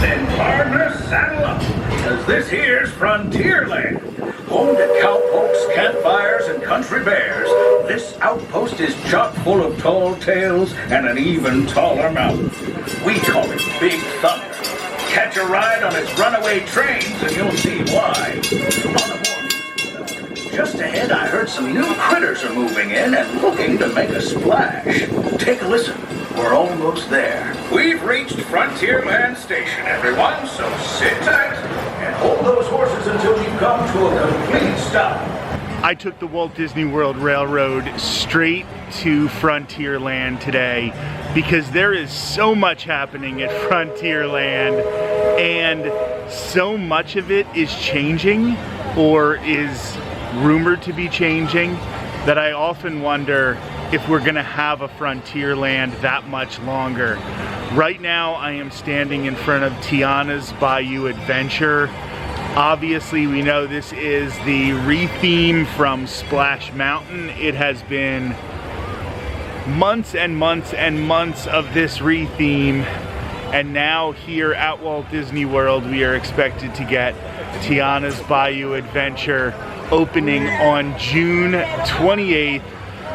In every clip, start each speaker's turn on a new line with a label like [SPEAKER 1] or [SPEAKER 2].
[SPEAKER 1] Then partner, saddle up, because this here's Frontierland. Home to cowpokes, campfires, and country bears, this outpost is chock full of tall tales and an even taller mountain. We call it Big Thunder. Catch a ride on its runaway trains and you'll see why. On a more musical note, just ahead I heard some new critters are moving in and looking to make a splash. Take a listen. We're almost there. We've reached Frontierland Station, everyone, so sit tight and hold those horses until you come to a complete stop.
[SPEAKER 2] I took the Walt Disney World Railroad straight to Frontierland today because there is so much happening at Frontierland, and so much of it is changing or is rumored to be changing that I often wonder if we're gonna have a Frontierland that much longer. Right now I am standing in front of Tiana's Bayou Adventure. Obviously we know this is the re-theme from Splash Mountain. It has been months and months and months of this re-theme, and now here at Walt Disney World we are expected to get Tiana's Bayou Adventure opening on June 28th,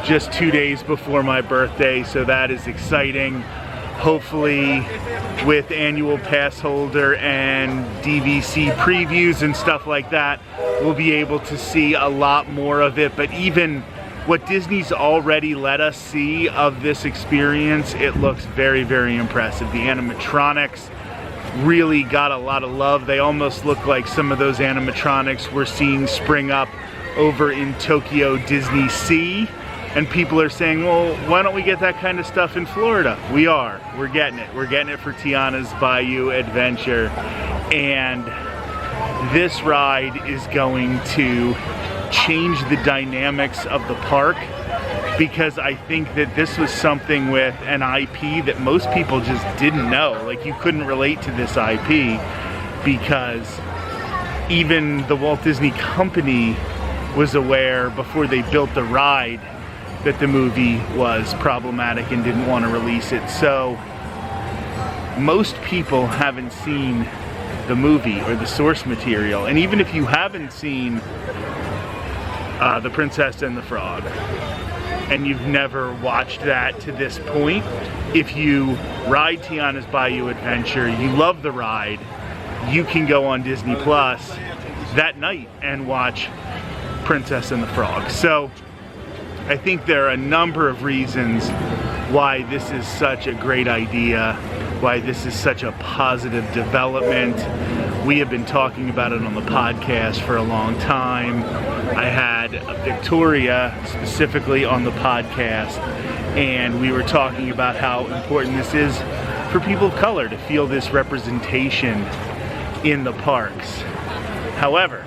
[SPEAKER 2] just 2 days before my birthday, so that is exciting. Hopefully with annual pass holder and DVC previews and stuff like that, we'll be able to see a lot more of it. But even what Disney's already let us see of this experience, it looks very, very impressive. The animatronics really got a lot of love. They almost look like some of those animatronics we're seeing spring up over in Tokyo Disney Sea. And people are saying, well, why don't we get that kind of stuff in Florida? We are. We're getting it. We're getting it for Tiana's Bayou Adventure. And this ride is going to change the dynamics of the park, because I think that this was something with an IP that most people just didn't know. Like, you couldn't relate to this IP because even the Walt Disney Company was aware before they built the ride that the movie was problematic and didn't want to release it. So most people haven't seen the movie or the source material. And even if you haven't seen The Princess and the Frog, and you've never watched that to this point, if you ride Tiana's Bayou Adventure, you love the ride, you can go on Disney Plus that night and watch Princess and the Frog. So I think there are a number of reasons why this is such a great idea, why this is such a positive development. We have been talking about it on the podcast for a long time. I had Victoria specifically on the podcast, and we were talking about how important this is for people of color to feel this representation in the parks. However,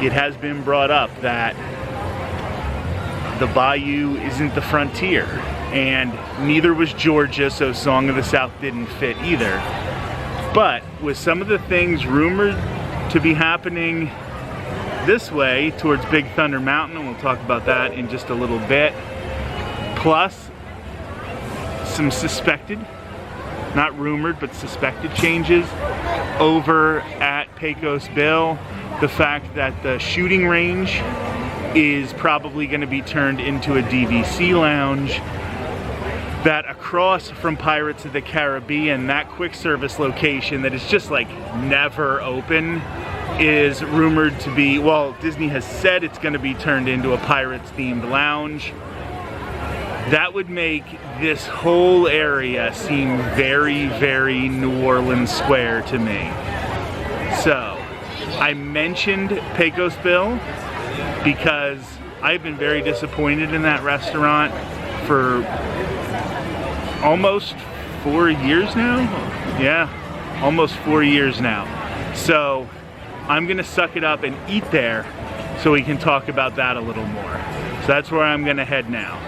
[SPEAKER 2] it has been brought up that the Bayou isn't the frontier, and neither was Georgia, so Song of the South didn't fit either. But with some of the things rumored to be happening this way towards Big Thunder Mountain, and we'll talk about that in just a little bit, plus some suspected, not rumored, but suspected changes over at Pecos Bill, the fact that the shooting range is probably going to be turned into a DVC lounge, that across from Pirates of the Caribbean, that quick service location that is just like never open, is rumored to be, well, Disney has said it's going to be turned into a Pirates themed lounge. That would make this whole area seem very, very New Orleans Square to me. So I mentioned Pecos Bill because I've been very disappointed in that restaurant for almost 4 years now. Yeah, almost 4 years now. So I'm gonna suck it up and eat there so we can talk about that a little more. So that's where I'm gonna head now.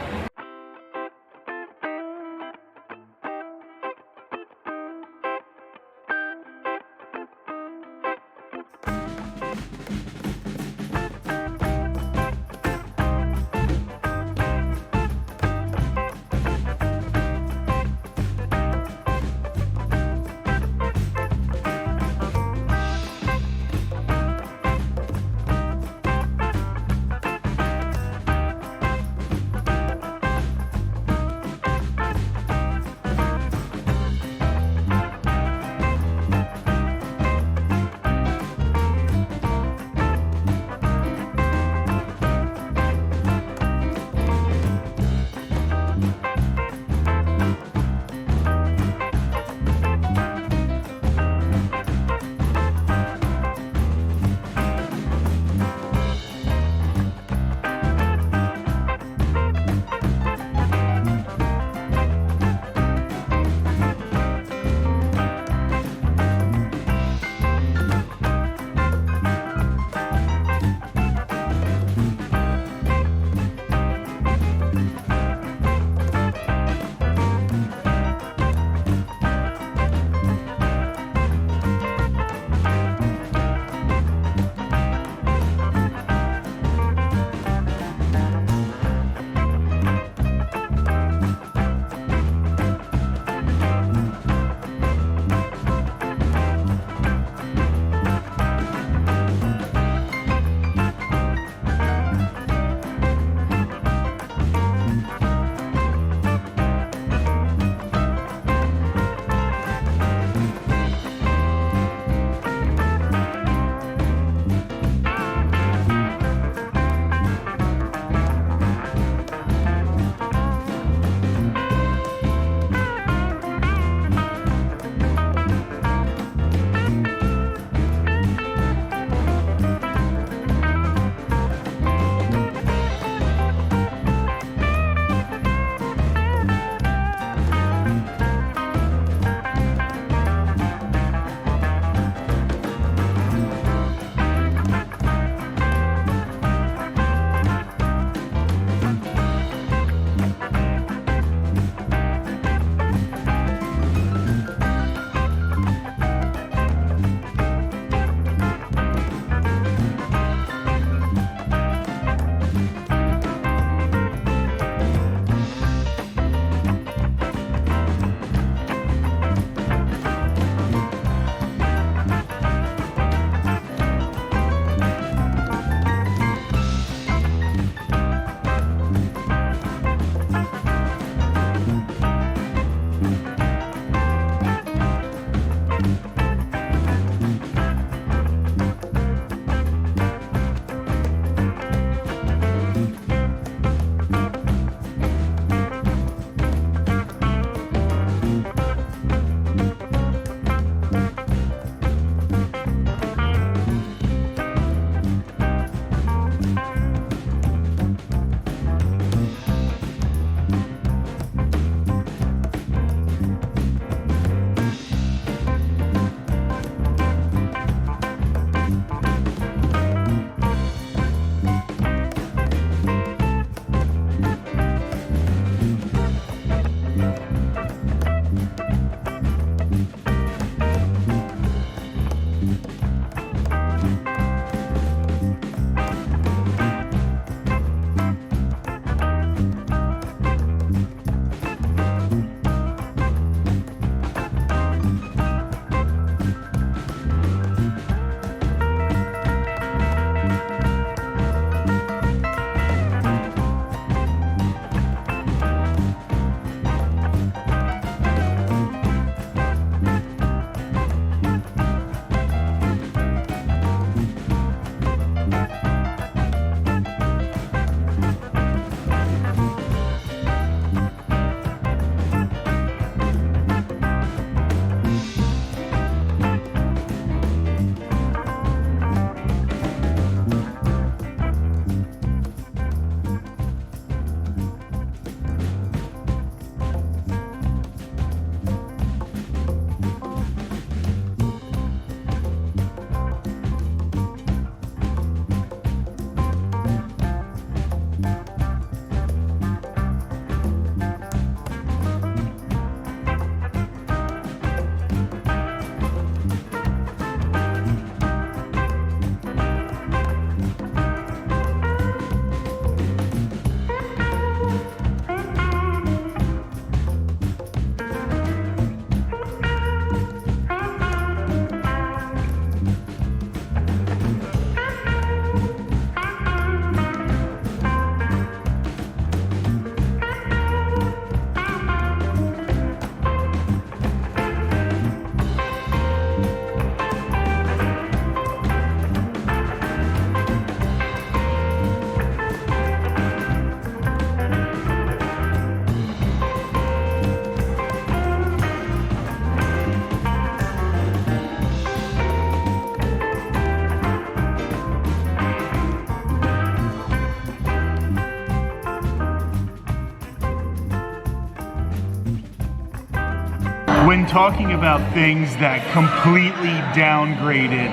[SPEAKER 2] talking about things that completely downgraded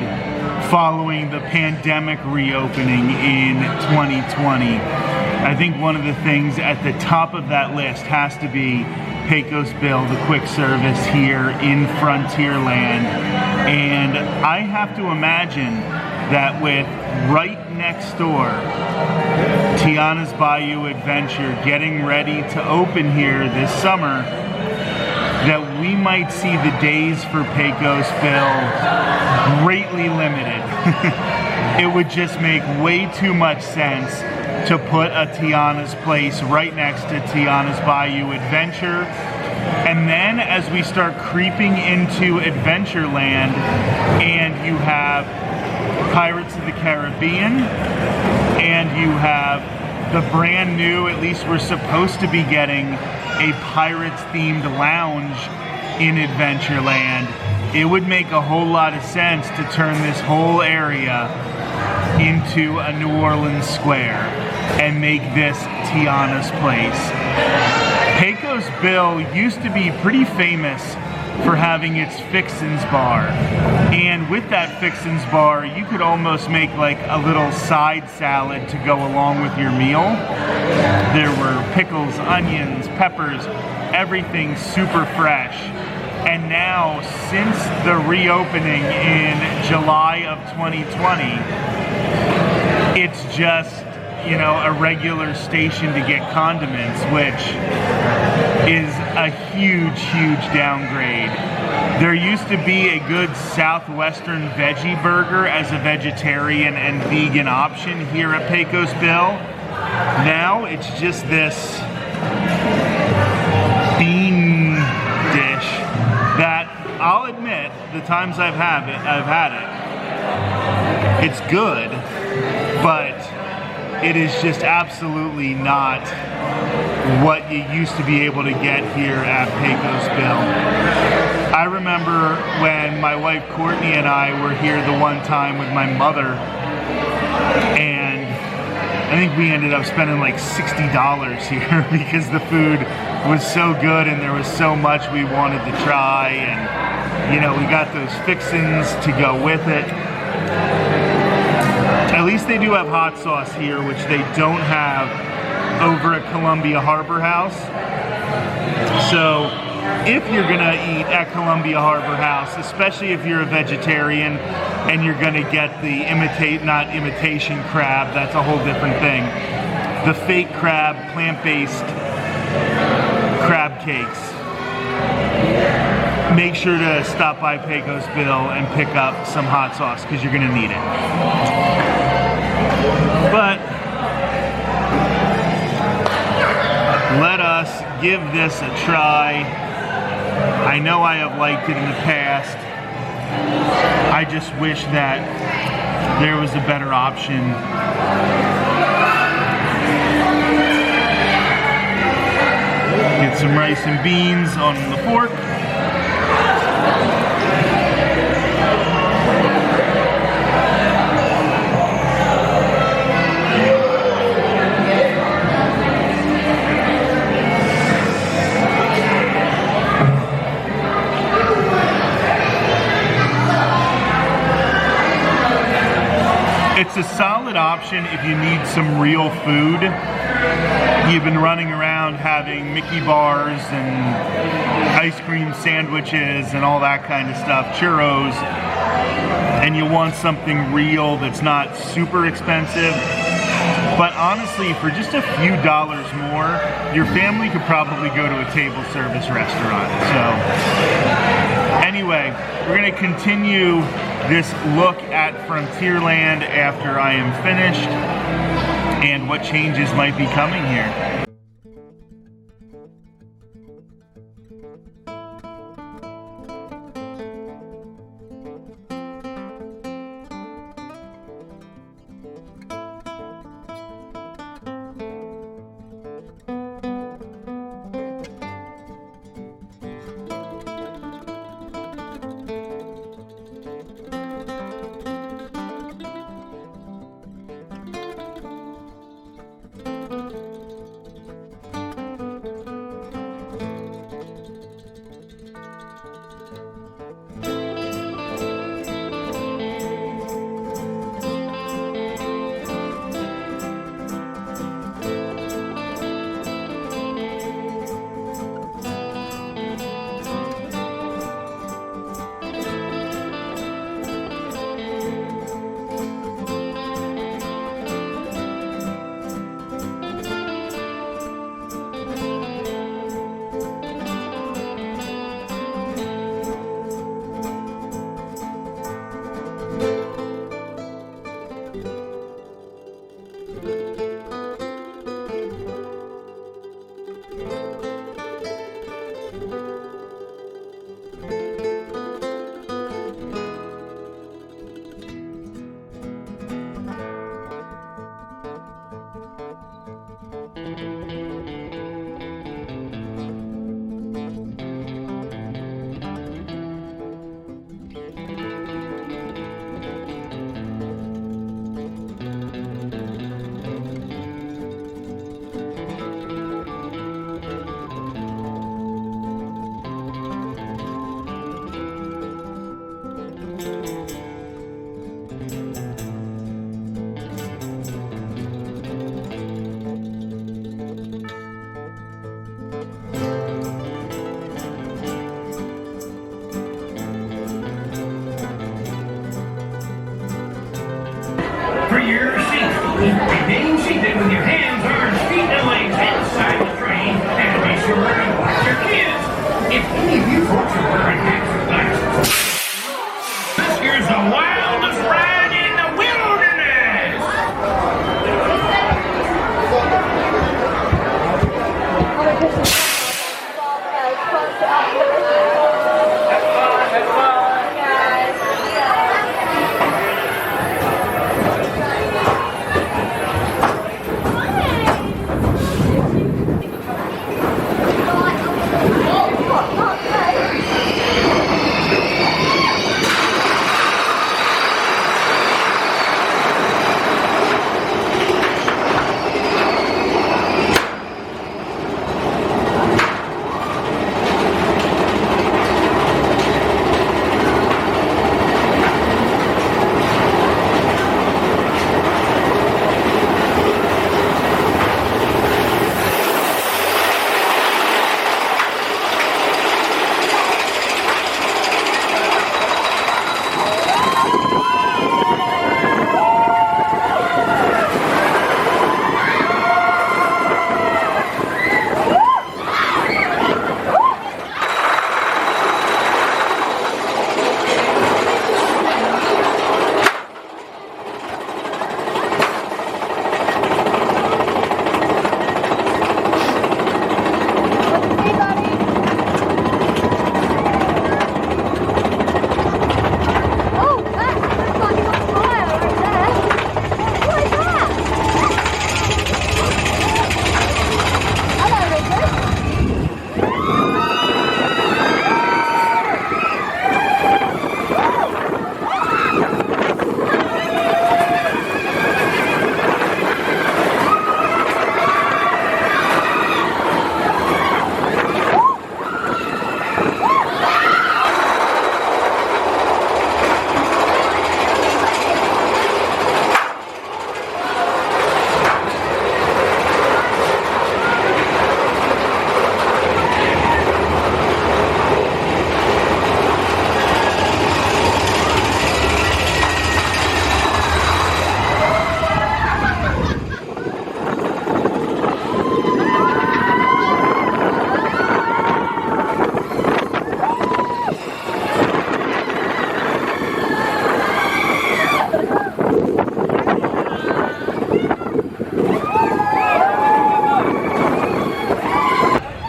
[SPEAKER 2] following the pandemic reopening in 2020. I think one of the things at the top of that list has to be Pecos Bill, the quick service here in Frontierland. And I have to imagine that with right next door, Tiana's Bayou Adventure getting ready to open here this summer, that we might see the days for Pecos Bill greatly limited. It would just make way too much sense to put a Tiana's Place right next to Tiana's Bayou Adventure. And then as we start creeping into Adventureland and you have Pirates of the Caribbean and you have the brand new, at least we're supposed to be getting, a Pirates themed lounge in Adventureland, it would make a whole lot of sense to turn this whole area into a New Orleans square and make this Tiana's Place. Pecos Bill used to be pretty famous for having its Fixins bar. And with that Fixins bar, you could almost make like a little side salad to go along with your meal. There were pickles, onions, peppers, everything super fresh. And now, since the reopening in July of 2020, it's just, you know, a regular station to get condiments, which is a huge, huge downgrade. There used to be a good Southwestern veggie burger as a vegetarian and vegan option here at Pecos Bill. Now it's just this bean dish that I'll admit, the times I've had it, it's good, but it is just absolutely not what you used to be able to get here at Pecos Bill. I remember when my wife Courtney and I were here the one time with my mother, and I think we ended up spending like $60 here because the food was so good and there was so much we wanted to try, and you know, we got those fixins to go with it. At least they do have hot sauce here, which they don't have over at Columbia Harbor House. So if you're gonna eat at Columbia Harbor House, especially if you're a vegetarian and you're gonna get the not imitation crab, that's a whole different thing. The fake crab, plant-based crab cakes. Make sure to stop by Pecos Bill and pick up some hot sauce because you're gonna need it. But let us give this a try. I know I have liked it in the past. I just wish that there was a better option. Get some rice and beans on the fork. It's a solid option if you need some real food. You've been running around having Mickey bars and ice cream sandwiches and all that kind of stuff, churros, and you want something real that's not super expensive. But honestly, for just a few dollars more, your family could probably go to a table service restaurant. So anyway, we're gonna continue this look at Frontierland after I am finished and what changes might be coming here.
[SPEAKER 3] Remain seated with your hands, arms, feet, and legs inside the train, and make sure you watch your kids. If any of you folks are wearing hats or glasses, here's the wildest ride in the wilderness.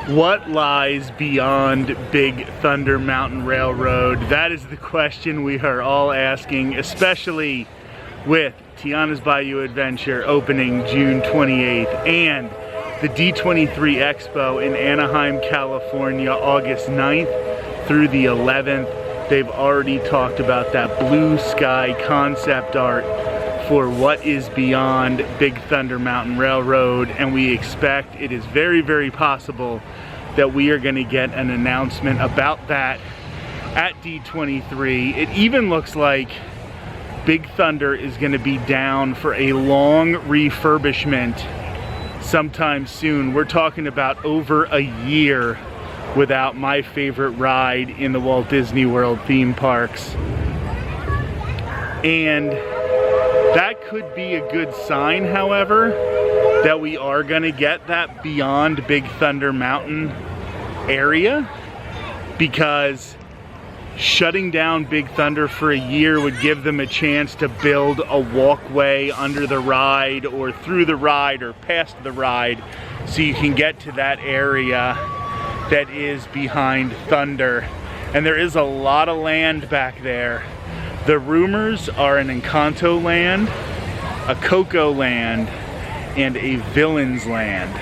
[SPEAKER 2] What lies beyond Big Thunder Mountain Railroad? That is the question we are all asking, especially with Tiana's Bayou Adventure opening June 28th and the D23 Expo in Anaheim, California, August 9th through the 11th. They've already talked about that blue sky concept art for what is beyond Big Thunder Mountain Railroad, and we expect it is very, very possible that we are going to get an announcement about that at D23. It even looks like Big Thunder is going to be down for a long refurbishment sometime soon. We're talking about over a year without my favorite ride in the Walt Disney World theme parks. And that could be a good sign, however, that we are going to get that beyond Big Thunder Mountain area, because shutting down Big Thunder for a year would give them a chance to build a walkway under the ride or through the ride or past the ride so you can get to that area that is behind Thunder. And there is a lot of land back there. The rumors are an Encanto land, a Coco land, and a Villains land.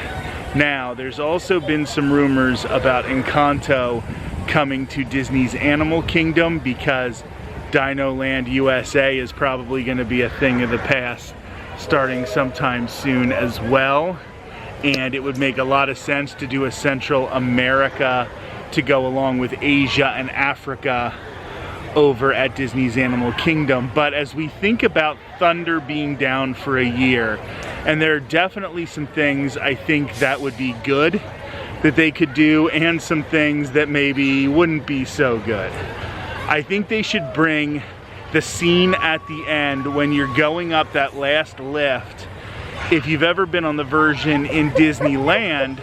[SPEAKER 2] Now, there's also been some rumors about Encanto coming to Disney's Animal Kingdom, because Dino Land USA is probably going to be a thing of the past starting sometime soon as well. And it would make a lot of sense to do a Central America to go along with Asia and Africa over at Disney's Animal Kingdom. But as we think about Thunder being down for a year, and there are definitely some things I think that would be good that they could do, and some things that maybe wouldn't be so good. I think they should bring the scene at the end when you're going up that last lift If you've ever been on the version in Disneyland,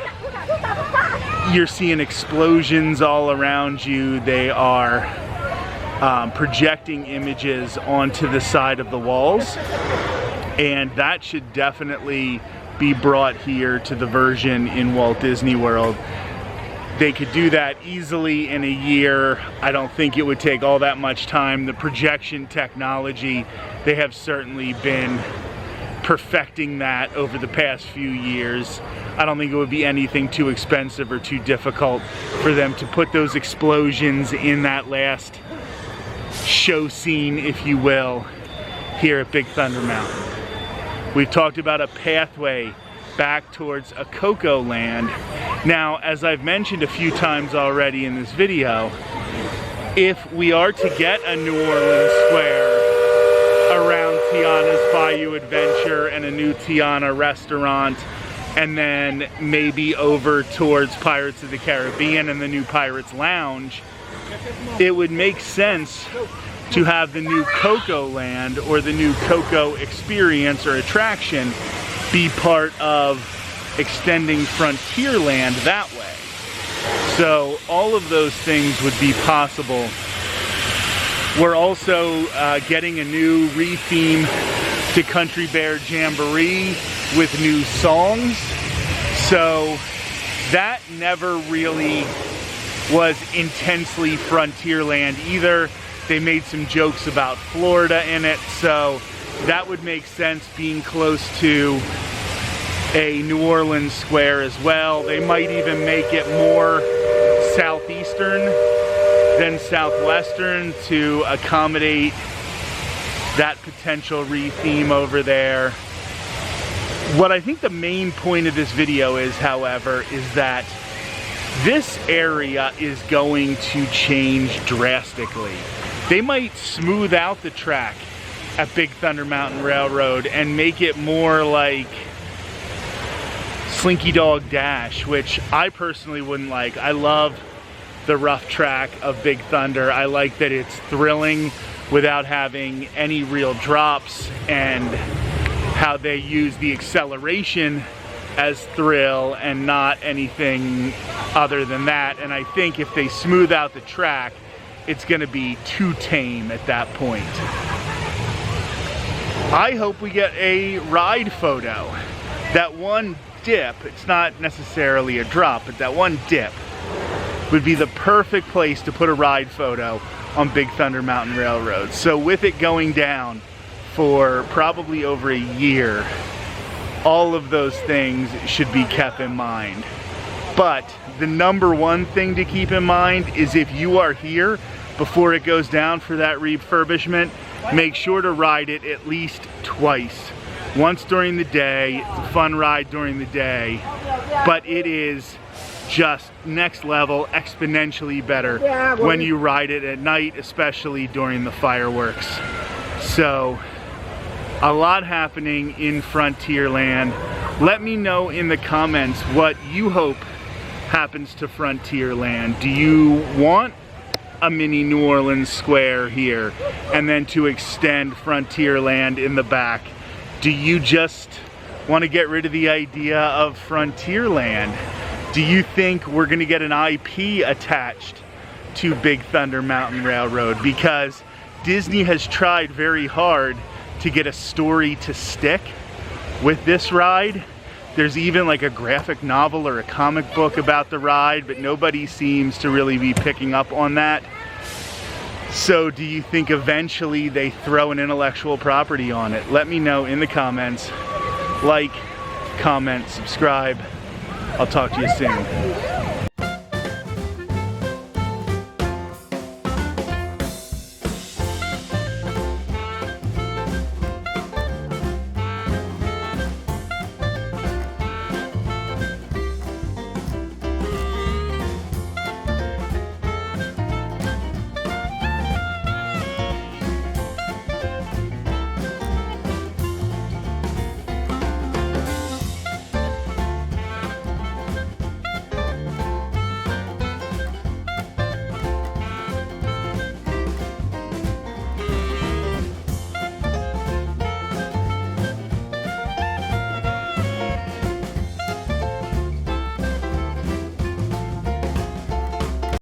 [SPEAKER 2] you're seeing explosions all around you. They are projecting images onto the side of the walls, and that should definitely be brought here to the version in Walt Disney World. They could do that easily in a year. I don't think it would take all that much time. The projection technology, they have certainly been perfecting that over the past few years. I don't think it would be anything too expensive or too difficult for them to put those explosions in that last show scene, if you will, here at Big Thunder Mountain. We've talked about a pathway back towards a Coco Land. Now, as I've mentioned a few times already in this video, if we are to get a New Orleans Square around Tiana's Bayou Adventure and a new Tiana restaurant, and then maybe over towards Pirates of the Caribbean and the new Pirates Lounge, it would make sense to have the new Coco Land or the new Coco experience or attraction be part of extending Frontierland that way. So all of those things would be possible. We're also getting a new re-theme to Country Bear Jamboree with new songs. So that never really was intensely Frontierland either. They made some jokes about Florida in it, so that would make sense being close to a New Orleans Square as well. They might even make it more southeastern than southwestern to accommodate that potential re-theme over there. What I think the main point of this video is, however, is that this area is going to change drastically. They might smooth out the track at Big Thunder Mountain Railroad and make it more like Slinky Dog Dash, which I personally wouldn't like. I love the rough track of Big Thunder. I like that it's thrilling without having any real drops, and how they use the acceleration as thrill and not anything other than that. And I think if they smooth out the track, it's gonna be too tame at that point. I hope we get a ride photo. That one dip, it's not necessarily a drop, but that one dip would be the perfect place to put a ride photo on Big Thunder Mountain Railroad. So with it going down for probably over a year, all of those things should be kept in mind. But the number one thing to keep in mind is, if you are here before it goes down for that refurbishment, make sure to ride it at least twice. Once during the day, it's a fun ride during the day, but it is just next level, exponentially better when you ride it at night, especially during the fireworks. So, a lot happening in Frontierland. Let me know in the comments what you hope happens to Frontierland. Do you want a mini New Orleans Square here and then to extend Frontierland in the back? Do you just want to get rid of the idea of Frontierland? Do you think we're going to get an IP attached to Big Thunder Mountain Railroad? Because Disney has tried very hard to get a story to stick with this ride. There's even like a graphic novel or a comic book about the ride, but nobody seems to really be picking up on that. So do you think eventually they throw an intellectual property on it? Let me know in the comments. Like, comment, subscribe. I'll talk to you soon.